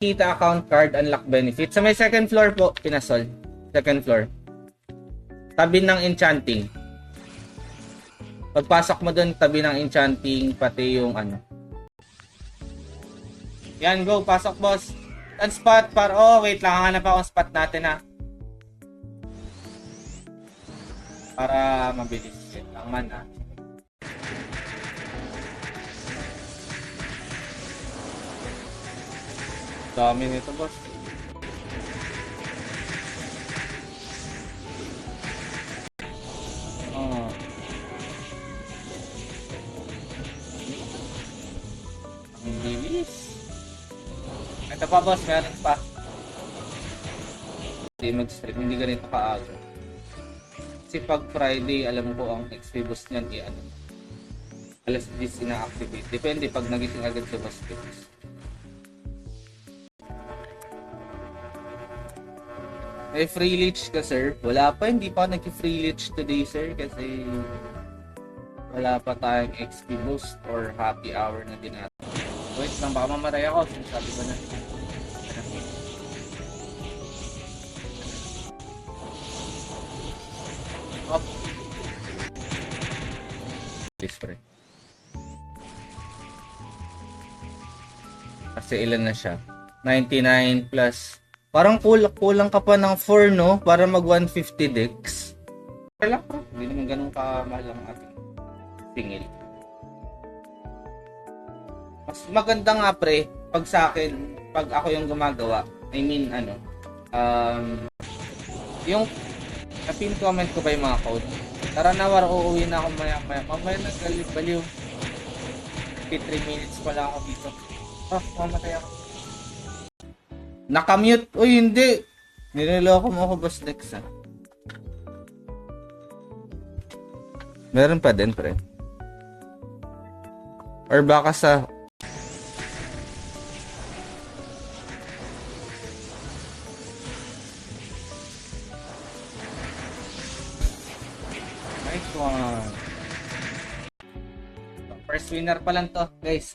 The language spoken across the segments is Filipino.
Kita account card, unlock benefit. Sa may second floor po, pinasol. Second floor. Tabi ng enchanting. Pagpasok mo dun, tabi ng enchanting, pati yung ano. Yan, go. Pasok, boss. Ang spot para... Oh, wait lang. Hanap akong spot natin, ha. Para mabilis. Wait lang man, ha. Dami nito, boss. Oh. Ang bilis. Ito pa, boss. Meron pa. Hindi mag-stream. Hindi ganito kaaga. Kasi pag Friday, alam ko ang XP boost niyan, i-ano. Alas 10 ina-activate. Depende pag nagising agad sa boss. May free leech ka, sir? Wala pa, hindi pa nag-free leech today, sir, kasi wala pa tayong XP boost or happy hour na dinat. Wait lang, baka mamaray ako, sinasabi ko na. Up. Please, pre. Kasi ilan na siya? 99 plus. Parang kulang ka pa ng 4, no? Para mag 150 dex. Kaya lang, bro. Hindi naman ganun kamahal ang ating singil. Mas maganda nga, pre, pag sa akin, pag ako yung gumagawa. I mean, ano, yung napin comment ko ba yung mga code? Tara na, war, uuwi na ako maya-maya. Mamaya na, baliw. 3 minutes pa lang ako dito. Mamatay ako. Nakamute. Uy, hindi. Niloloko mo ako, boss Dex, ha. Meron pa din, pre. Or baka sa... Nice one. First winner pa lang to, guys.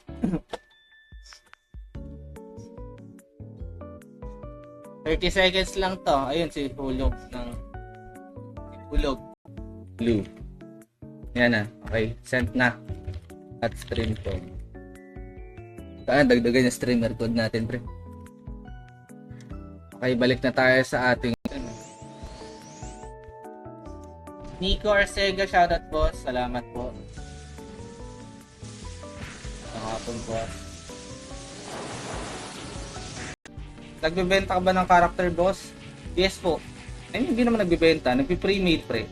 $30 seconds lang to. Ayun, si Hulog ng... Si Hulog. Blue. Yan na. Okay. Sent na. At stream code. Dagdagan yung streamer code natin, pre. Okay, balik na tayo sa ating... Nico Arcega, shoutout, boss. Salamat po. Nakapon, boss. Nagbebenta ka ba ng character, boss? Yes po. Ay, hindi naman nagbebenta. Nagpi-pre-made, pre.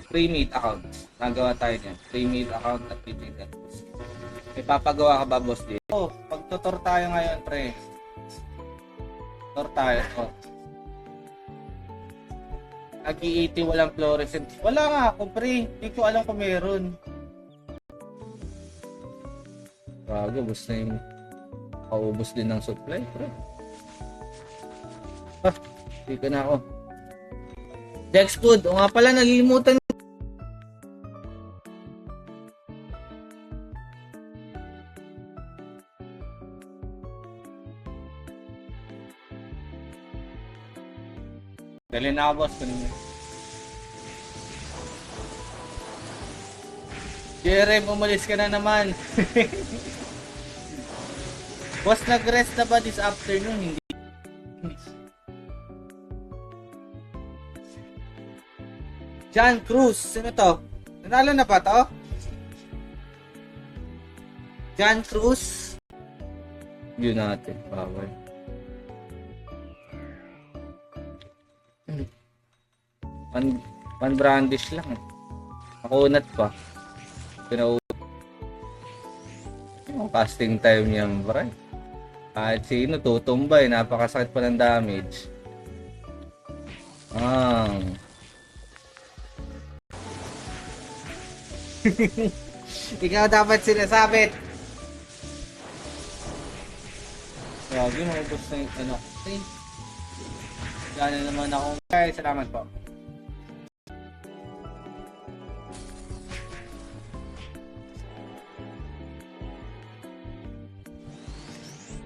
Pre-made accounts. Nagawa tayo niyan. Pre-made account at pre-made accounts. May papagawa ka ba, boss? Oh, pagtutor tayo ngayon, pre. Tutor tayo. Oh. Nag-i-80 walang fluorescent. Wala nga ako, pre. Hindi ko alam kung meron. Bago, boss na yung kaubos din ng supply, pre. Hindi ko na ako. Dexfood. O nga pala, nalilimutan. Dali na ako, boss. Jerem, umalis ka na naman. Boss, nag-rest na ba this afternoon? Hindi. John Cruz. Sino to? Nanalo na pa to? John Cruz. Yun natin. Power. One brandish lang. Nakunat pa. Casting time niyan, bro. Kahit sino tutumbay. Napakasakit pa ng damage. Ikaw dapat sinasabit. Grabe, maubos na yung ano. Gana naman ako. Okay, salamat po.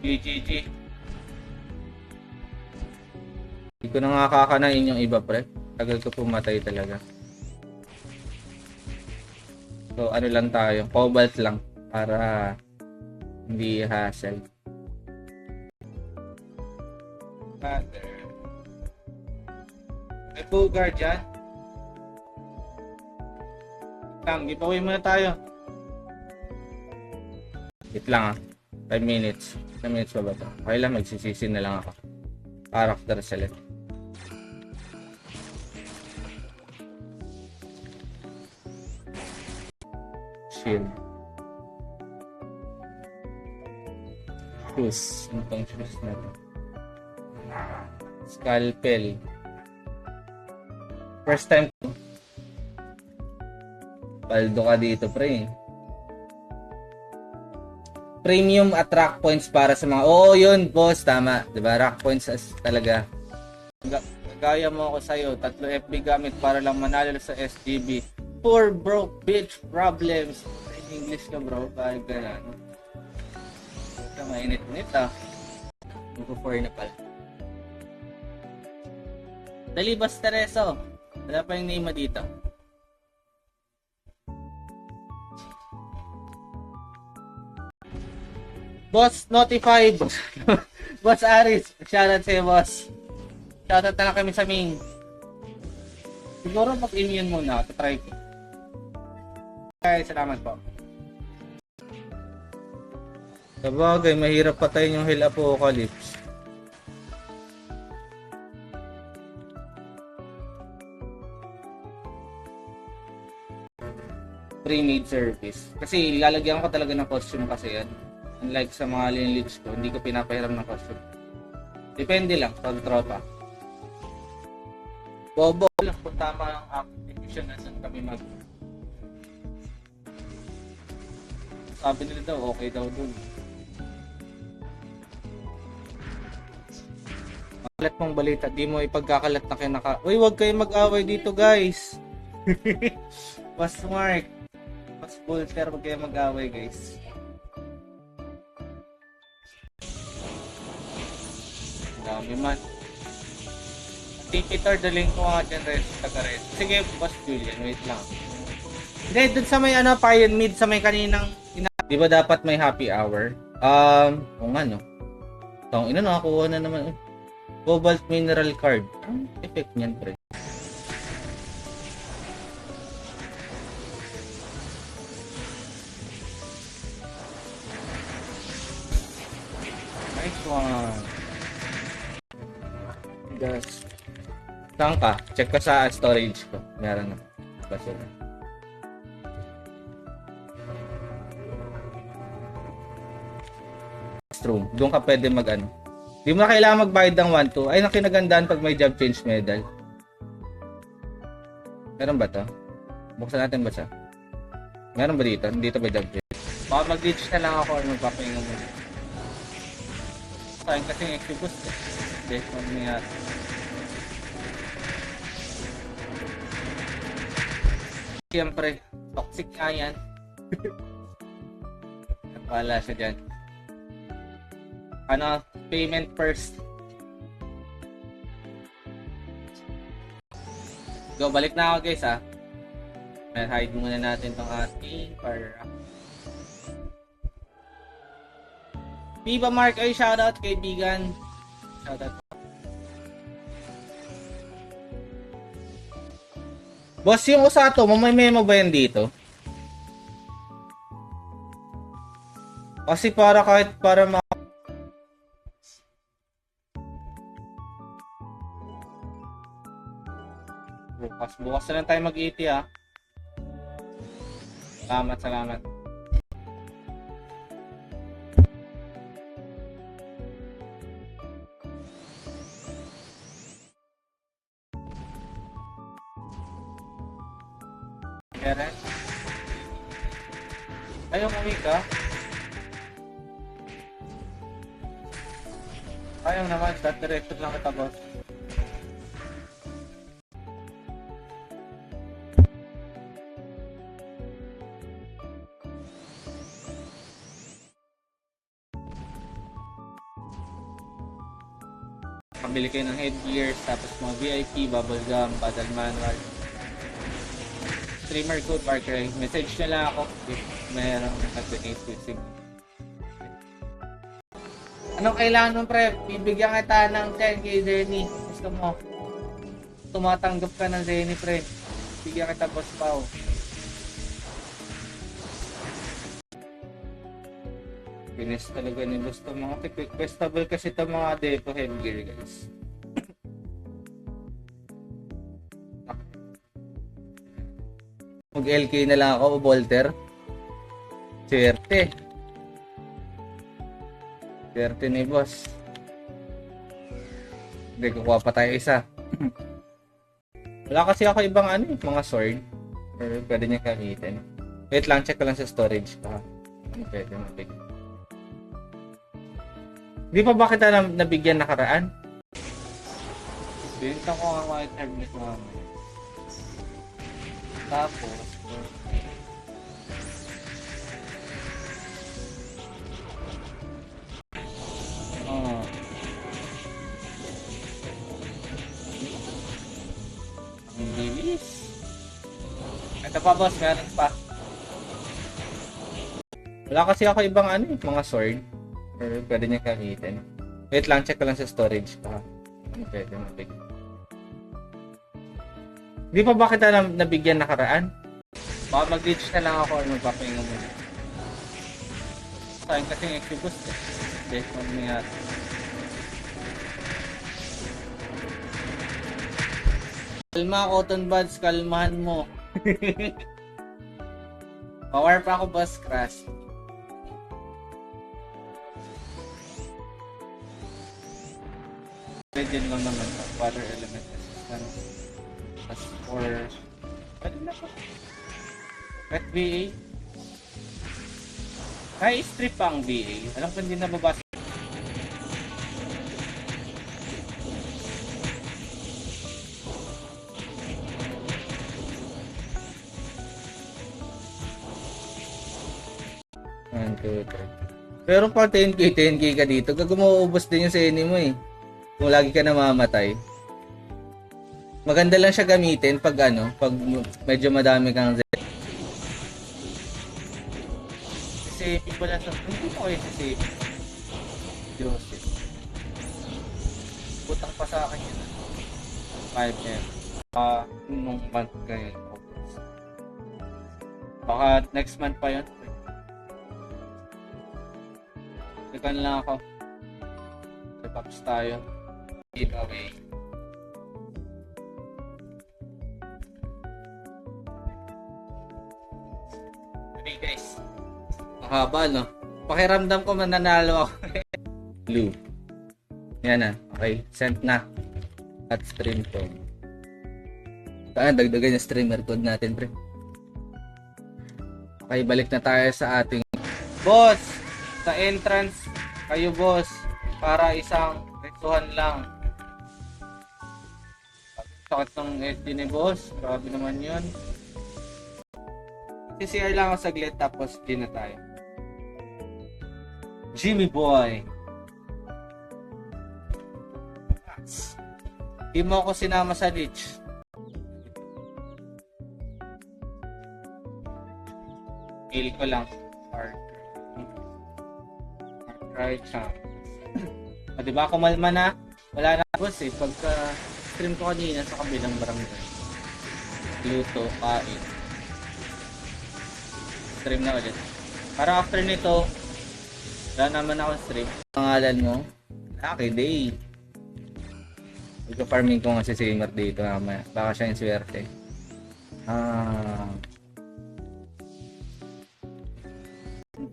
GGG. Hindi ko na nga kakanain yung iba, pre. Tagal ko pumatay talaga. So, ano lang tayo. Cobalt lang. Para hindi hassle. Father. May Bogard dyan. Giveaway muna tayo. Wait lang 5 minutes. 5 minutes pa ba ito? Okay lang, magsisisi na lang ako. Character select. Shield. Shoes. Ano tong shoes na ito? Scalpel. First time ko. Paldo ka dito, pre. Premium at rack points para sa mga... Oo, yun, boss. Tama. Diba? Rack points talaga. Gaya mo ako sa'yo. 3 FB gamit para lang manalo sa SGB. Poor broke bitch problems. In English ka, bro. Bakit gano'n? Ito, mainit-init, ah. Mag-4 na pala. Dali, Boss Tereso. Wala pa yung name mo dito. Boss, notified. Boss Aris, shoutout sa'yo, boss. Shoutout na lang kami sa Ming. Siguro mag-immune muna. Try ko. Okay, salamat po. Sabagay, mahirap patayin yung Hell Apocalypse. Pre-made service. Kasi lalagyan ko talaga ng costume kasi yan. Unlike sa mga linleads ko, hindi ko pinapahiram ng costume. Depende lang, pag tropa. Bobo lang kung tama ang application na saan kami mag... Sabi nila daw, okay daw dun. Makalat mong balita, di mo ipagkakalat na kinaka... Uy, wag kayo mag-away dito, guys! Mas Mark, mas Volter, wag kayo mag-away, guys. Dami man. Tipitor, daling ko nga dyan rin sa taga-red. Sige, Boss Julian, wait lang. Hindi, dun sa may Pion Mid, sa may kaninang... Di ba dapat may happy hour? O nga, no? Tawang ina, nakakuha na naman. Cobalt Mineral Card. Ang effect niyan, pre. Nice one. Gas. Saan ka? Check ka sa storage ko. Meron na. Basura. Room. Doon ka pwede mag-ano. Di mo na kailangan magbayad ng 1-2. Ay, nakinagandaan pag may job change medal. Meron ba to? Buksan natin ba siya? Meron ba dito? Dito ba job change? Baka mag-glitch na lang ako or magpapahinga mo. Sayang kasi yung extra boost eh. Best mo nangyari. Siyempre, toxic nga yan. Wala siya dyan. Ano, payment first. Go, balik na ako guys ha. Hide muna natin tong ating para. Viva Mark, ay shoutout kaibigan. Shoutout. Boss, yung Usato, may memo ba yan dito? Kasi para kahit para bukas na lang tayo mag-ET ha. Salamat. Karen? Ayaw umuwi ka? Ayaw naman, that directed lang kita boss. Makabili kayo ng headgears, tapos mga VIP, bubble gum, battle manual. Streamer code Parker. Message nyo lang ako if mayroong nag-donate using. Anong kailangan mo, pre? Bibigyan kita ng 10k, Denny. Gusto mo? Tumatanggap ka ng Denny, pre. Bigyan kita, Boss Pao. Binis talaga ni Boss to mga requestable kasi ito mga depo headgear, guys. Mag LK na lang ako, Volter. Swerte. Swerte ni Boss. Hindi, kukuha pa tayo isa. Wala kasi ako ibang mga sword. Pero pwede niya gamitin. Wait lang, check ko lang sa storage. Pwede mabigyan. Di pa ba kita nabigyan nakaraan? Benta ko ang white herb mo. Tapos, ang bilis. Ito pa, boss, meron pa. Wala kasi ako ibang mga sword. Pero pwede niya gamitin. Wait lang, check ko lang sa storage. Pwede mabigyan. Di pa ba kita nabigyan nakaraan? Baka mag-glitch na lang ako or magpapahinga muna. Sayang kasi yung XP boost eh. Best mo nangyari. Kalma, cotton buds, kalmahan mo. Power pa ako, boss, crash. Legend lang naman sa water element resistance. As for... Pwede na po. Pet VA. High strip pa ang VA. Alam ko hindi nababasa. Pero pag 10k ka dito, gagumuubos din yung seni mo eh. Kung lagi ka namamatay. Maganda lang siya gamitin pag pag medyo madami kang SCP pala sa... Hindi ko kayo SCP. Joseph. Putang pa sa akin yun. 5M. Nung month kayo. Baka next month pa yun. Tekan lang ako. Repops tayo. Giveaway. Okay guys. Mahaba no? Pakiramdam ko mananalo ako. Blue. Yan na. Okay. Sent na. At stream code. Dagdagan yung streamer code natin, pre. Okay, balik na tayo sa ating boss. Sa entrance kayo, boss. Para isang resuhan lang. Sakit ng SD ni boss. Grabe naman yun. CCR lang ako saglit tapos di na tayo. Jimmy Boy. Di mo ako sinama sa ditch. Heal ko lang. Right siya. Diba kumalma na? Wala na boss eh. Pagka stream ko kanina sa kabilang barangay. Luto, kain. Stream na ulit. Parang after nito, wala naman ako stream. Pangalan mo? Lucky Day. Ito-farming ko nga si Simer dito mamaya. Baka siya yung swerte.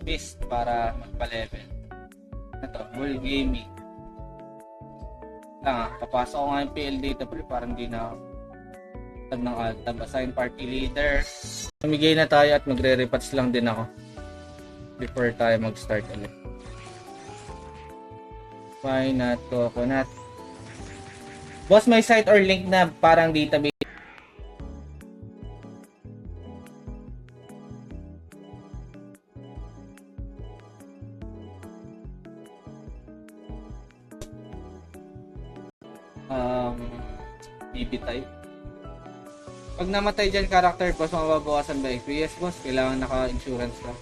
Beast para magpa-level. Ito, Bull Gaming. Papasok ko nga yung PL dito pero parang hindi na tab ng alt-tab. Assign party leader. Namigay na tayo at magre-repats lang din ako before tayo mag-start ulit. Why not coconut? Boss, may site or link na parang database. Um, BB type. Pag namatay dyan character boss, mababawasan ba XP? Yes boss, kailangan naka-insurance ka.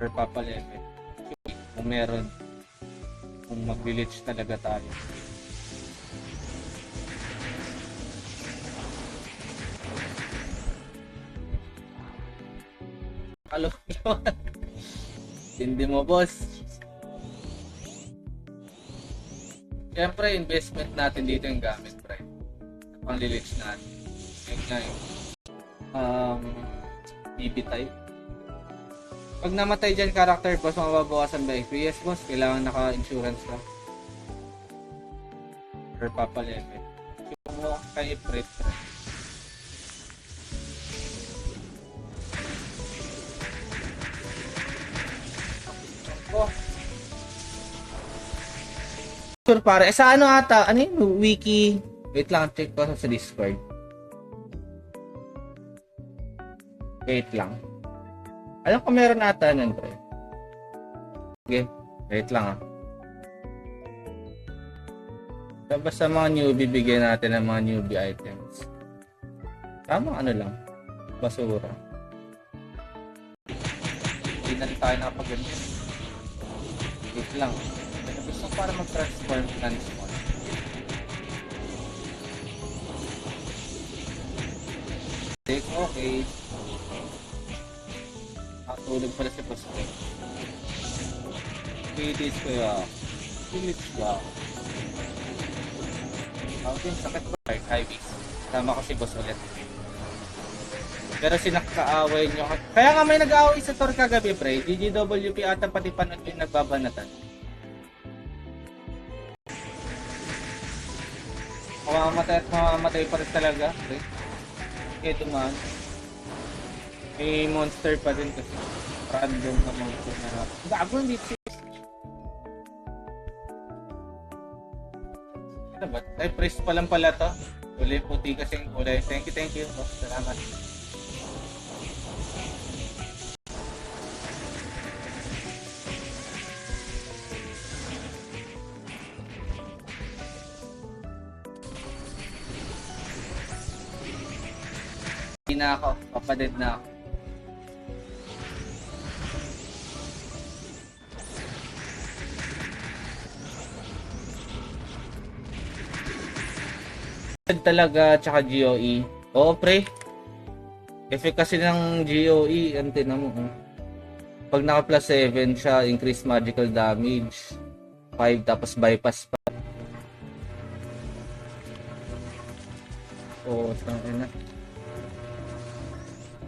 Or papalevel. Kung meron. Kung mag-village talaga tayo. Halo yun. Hindi mo boss. Siyempre, investment natin dito yung gamit, pre. Pang-village natin. Yun nga yun. BB type. Pag namatay dyan character boss, mababawasan ba XP? Yes boss, kailangan naka-insurance ka. Or papalevel. Yung mo kay Ifrit. Oh. Sure pare, sa ano ata? Ano yung wiki? Wait lang, check ko sa Discord. Wait lang. Alam ko meron ata nun, pre. Okay, wait lang ah. Tapos sa mga newbie, bigyan natin ng mga newbie items. Tama ano lang. Basura. Hindi na rin tayo nakapag-ganyan. Wait lang. Gusto para mag-transform transform. Okay. Tulog pala si Pastor. Pilis ko ya. Pilis ba? Okay, sakit ba? Highways. Tama ko si Boss ulit. Pero sinakaaway nyo. Kaya nga may nag-aaway sa Tor kagabi, pre. GGWP ata pati panood yung nagbabanatan. Mamamatay pa rin talaga, pre. Okay, dumaan. May monster pa din kasi random na monster na natin. Gago hindi siya. Ano ba? Ay, press pa lang pala to. Kulay puti kasing kulay. Thank you. Oh, salamat. Hindi na ako. Papaded na ako. Talaga tsaka GOE. Oo pre. Effect kasi ng GOE, ang tinan mo. Pag naka plus 7 siya, increase magical damage. 5 tapos bypass pa. Oo, tangina.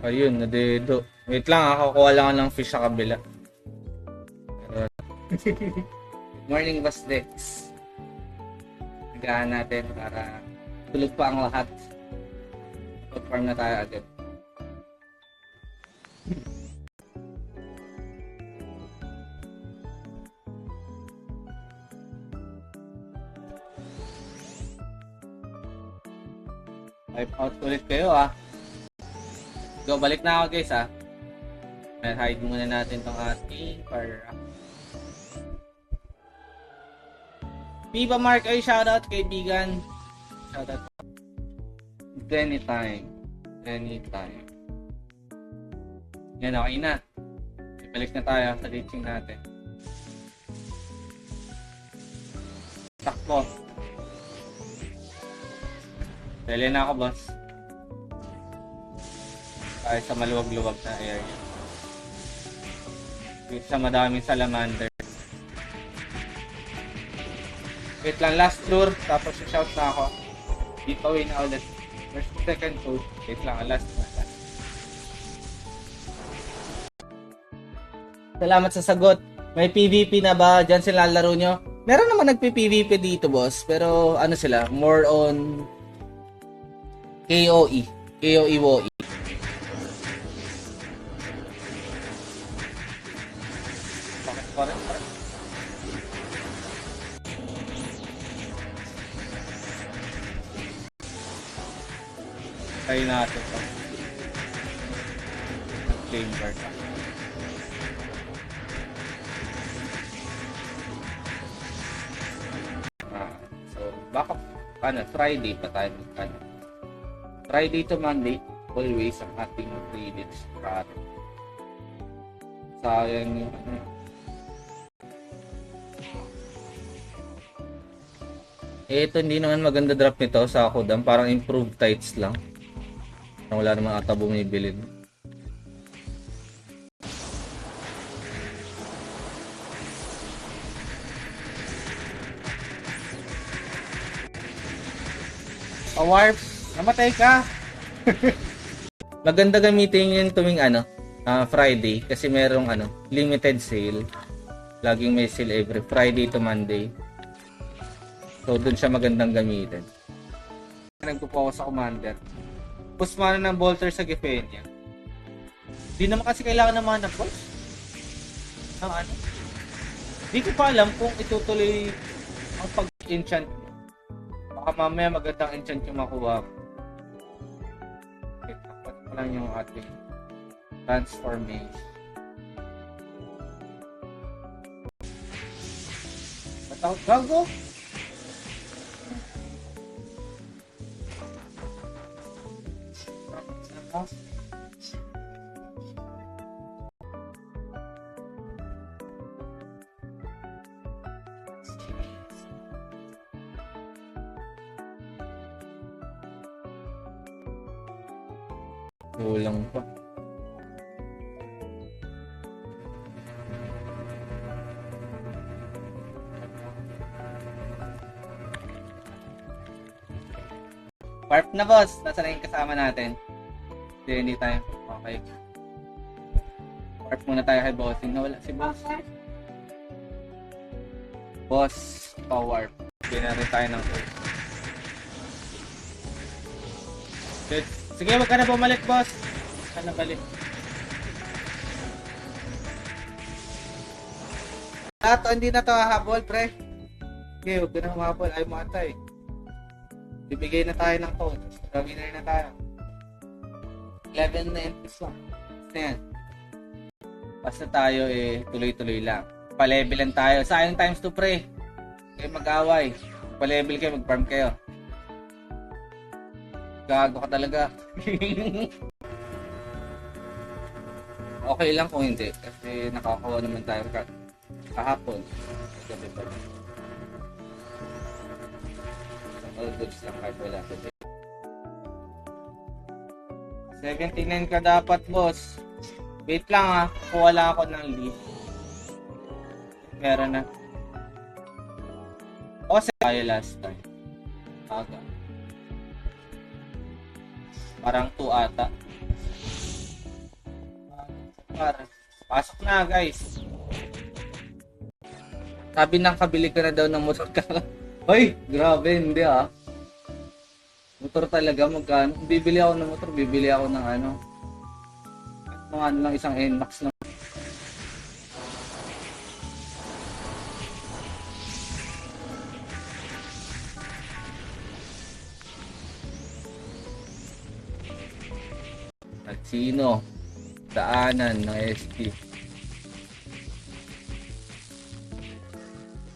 Ayun, nadedo. Wait lang, kukuha lang ng fish sa kabila. Morning Boss Dex. Nagahan natin para tulog pa ang lahat. Farm na tayo agad. Wipe out ulit kayo ah. Go, balik na ako guys ah. Hide muna natin tong ating para. Viva Mark, ay shoutout kaibigan. Shoutout. Anytime. Yan, okay na. Ibalik na tayo sa reaching natin. Takbo. Dali na ako, boss. Tayo sa maluwag-luwag na area. Dito sa madaming salamander. Wait lang, last floor. Tapos shout na ako. Dito away na ulit. First, second floor. Wait lang, last na. Salamat sa sagot. May PvP na ba dyan sila laro nyo? Meron naman nagpi-PvP dito, boss. Pero ano sila? More on KOE. KOE WoE. Parang. Tayo natin ito. Flame guard. baka, Friday pa tayo Friday to Monday, always ang ating privilege para. Sayang yung ito hindi naman maganda drop nito sa Kudam, parang improved tights lang. Wala namang ata bumibili. Warp, namatay ka. Maganda gamitin yun tuwing Friday kasi merong limited sale. Laging may sale every Friday to Monday. So doon siya magandang gamitin. Nagpo-focus sa commander. Push mana ng bolter sa Gefenia. Di naman kasi kailangan ng mana boss. Di ko pa alam kung itutuloy ang pag-enchant. Baka mamaya magandang enchant yung makuha. Okay, tapos pa lang yung ating transformation. Matakot gago! Kulang pa. Warp na boss, nasa na yung kasama natin. Hindi tayo. Okay. Warp muna tayo kay bossing. Nawala si boss. Boss, pa-warp. Hindi na rin tayo ng first. Good. Sige, wag ka na bumalik, boss. Wag ka na balik. Hindi na to hahabol, pre. Okay, wag ka na humahabol. Ayaw mo ata eh. Bibigay na tayo ng code. Winner na tayo. 11 na entries lang. Basta yan. Basta tayo tuloy-tuloy lang. Pa-levelan tayo. Sayang times 2 pre. Kayo mag-away. Pa-level kayo, mag-farm kayo. Gago ka talaga. Okay lang kung hindi. Kasi nakakawa naman tayo kahapon. Gabi pa lang. All goods lang kahit wala. 79 ka dapat, boss. Wait lang kuha lang ako ng lead. Meron na. O, tayo last time. Aga. Parang 2 ata. Pasok na, guys. Sabi nang kabili ka na daw ng motor ka. Hoy, grabe, hindi Motor talaga, magkano? Bibili ako ng motor, bibili ako ng mga lang isang NMAX na. At sino? Daanan ng SP.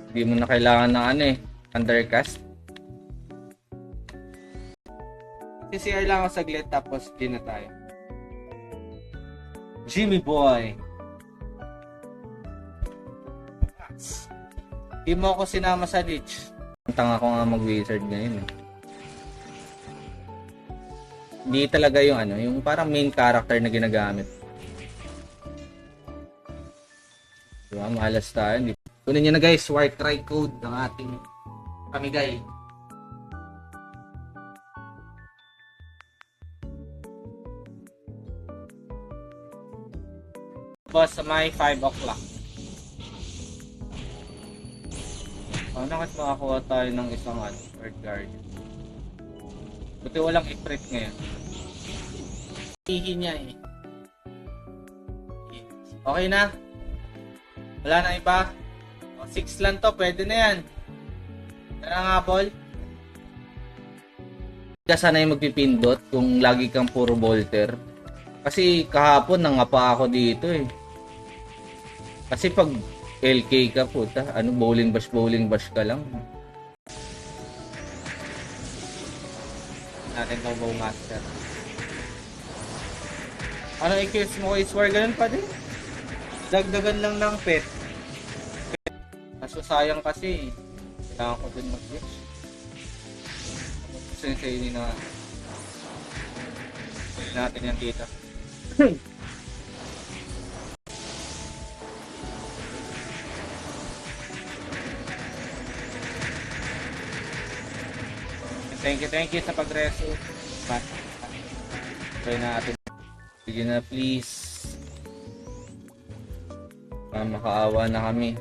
Hindi mo na kailangan ng undercast. CCR lang ako saglit tapos din na tayo. Jimmy Boy. Di mo ako sinama sa Lich. Tanga ko nga mag-wizard ngayon. Hindi talaga yung yung parang main character na ginagamit. Diba, mahalas tayo. Kunin nyo na guys, Warcry code ng ating pamigay. Boss, sa may 5 o'clock. Nakit makakuha tayo ng isang third guard. Buti walang ifrit ngayon. Hihi niya Okay na? Wala na iba? 6 lang to, pwede na yan. Tara nga, Paul. Sana yung magpipindot kung lagi kang puro bolter. Kasi kahapon nangapa ako dito Kasi pag LK ka puta, bowling bash ka lang. natin ng bow master. Ano i-kills mo kay Swar? Ganun pa din. Dagdagan lang ng pet. Kaso sayang kasi. Kailangan ko din mag-glitch. Sensei ni na natin yan dito. Thank you sa pag-reso. Try natin. Sige na please. Makaawa na kami.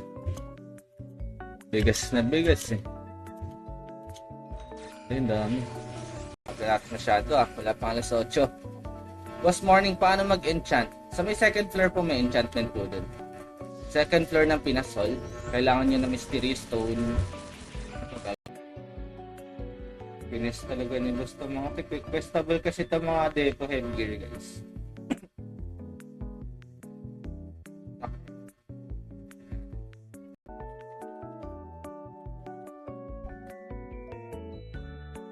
Bigas na bigas eh. Ayun, dami. Wala masyado wala pang alas 8. Boss morning, paano mag-enchant? Sa may second floor po may enchantment po dun. Second floor ng Pinasol. Kailangan nyo na mysterious stone. Pinis talaga ni boss to mga requestable kasi ito mga depo headgear guys.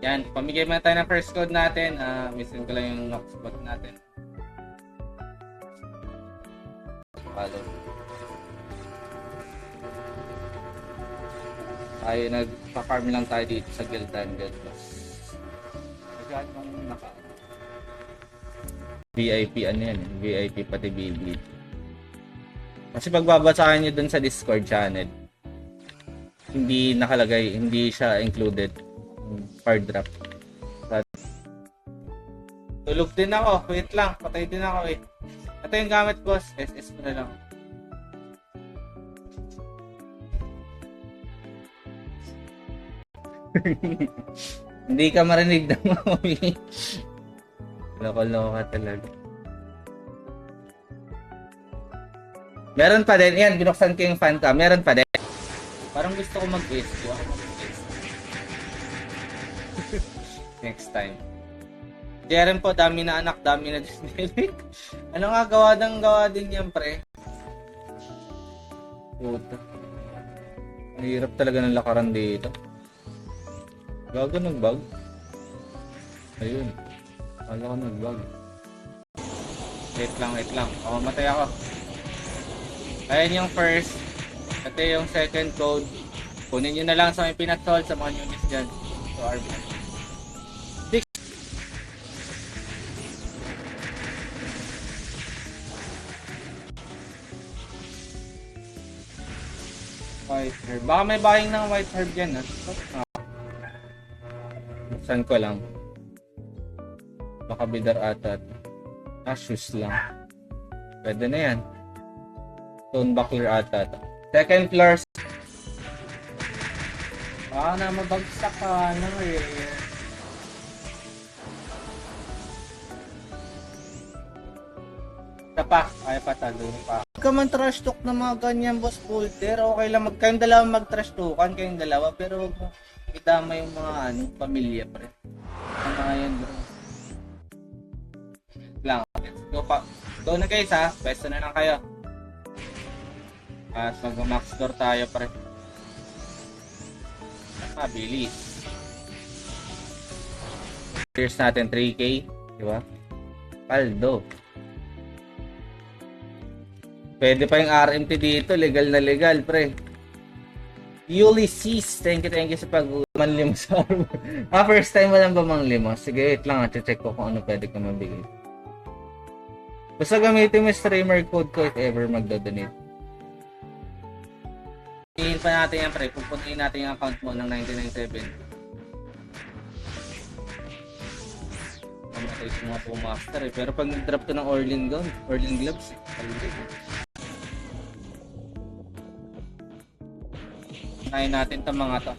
Yan, pamigay muna tayo ng first code natin. Missing ko lang yung knock spot natin. Follow. Tayo nagpa-farm lang tayo dito sa Gildan Guildboss. VIP ano yan eh. VIP pati BB. Kasi pagbabasahin nyo dun sa Discord channel, hindi nakalagay, hindi siya included. Card drop. Tulog din ako. Wait lang. Patay din ako eh. Ito yung gamit boss. SS ko na lang. Hindi ka marinig ng mami. Loko-loka talaga. Meron pa din. Yan, binuksan ko yung fan cam. Meron pa din. Parang gusto ko mag-SQ. Next time. Jeren po, dami na anak, dami na disneylik. Ano nga, gawa din yan, pre. Puta. Mahirap talaga ng lakaran dito. Gago nag-bug. Ayun. Kala ko nag-bug. Wait lang. Matay ako. Ayan yung first. Ito yung second code. Kunin nyo na lang sa may Pinasol sa mga units dyan. So, RB. White herb. Baka may buying ng white herb dyan. Buksan ko lang. Baka bidar ata. Shoes lang. Pwede na yan. Stone buckler ata. Second floor. Na mabagsak ka. Ano eh. Ito pa. Ay patalo pa. Huwag ka man trash talk na mga ganyan boss Polter. Okay lang. Kayong dalawa mag-trash talkan. Kayong dalawa. Pero huwag mo itama yung mga pamilya pre. Ano nga yan bro. Lang. Let's go pa. Go na guys ha. Pwesto na lang kayo. At mag-max door tayo pre. Mabilis. Here's natin 3K. Diba? Paldo. Pwede pa yung RMT dito. Legal na legal pre. Ulysses. Thank you sa pag-manlimos sa armor. First time mo lang ba manglimos? Sige, wait lang. Check ko kung ano pwede ko mabigay. Basta gamitin mo yung streamer code ko if ever magdodonate. Hihin pa natin yan pre. Pupuntahin natin yung account mo ng 997. Mamatay ko mga po master eh. Pero pag nag-drop ko ng Orlin gloves eh. Kain natin itong mga to.